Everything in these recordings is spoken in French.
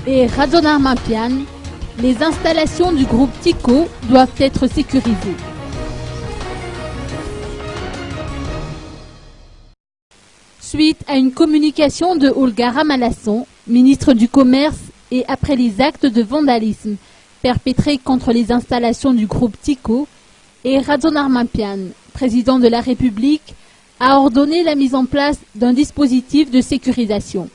et Radonarmampian, les installations du groupe Tyco doivent être sécurisées. Suite à une communication de Olga Ramalasson, ministre du Commerce, et après les actes de vandalisme perpétrés contre les installations du groupe Tyco, et Radonarmampian, président de la République, a ordonné la mise en place d'un dispositif de sécurisation.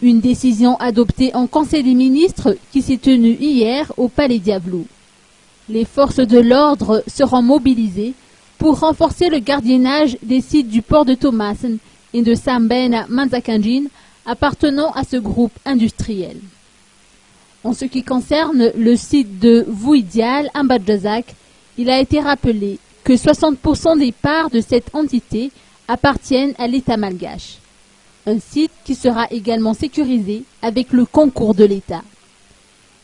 Une décision adoptée en Conseil des ministres qui s'est tenue hier au Palais Diablou. Les forces de l'ordre seront mobilisées pour renforcer le gardiennage des sites du port de Thomassen et de Sambena Manzakanjin appartenant à ce groupe industriel. En ce qui concerne le site de Vuidial Ambadjazak, il a été rappelé que 60% des parts de cette entité appartiennent à l'État malgache. Un site qui sera également sécurisé avec le concours de l'État.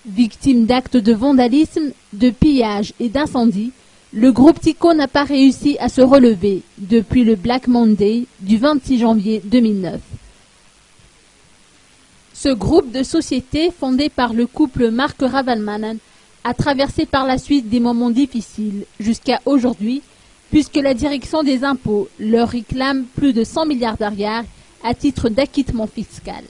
Victime d'actes de vandalisme, de pillage et d'incendie, le groupe Tyco n'a pas réussi à se relever depuis le Black Monday du 26 janvier 2009. Ce groupe de sociétés fondé par le couple Mark Ravalmanan a traversé par la suite des moments difficiles jusqu'à aujourd'hui, puisque la direction des impôts leur réclame plus de 100 milliards d'ariars à titre d'acquittement fiscal.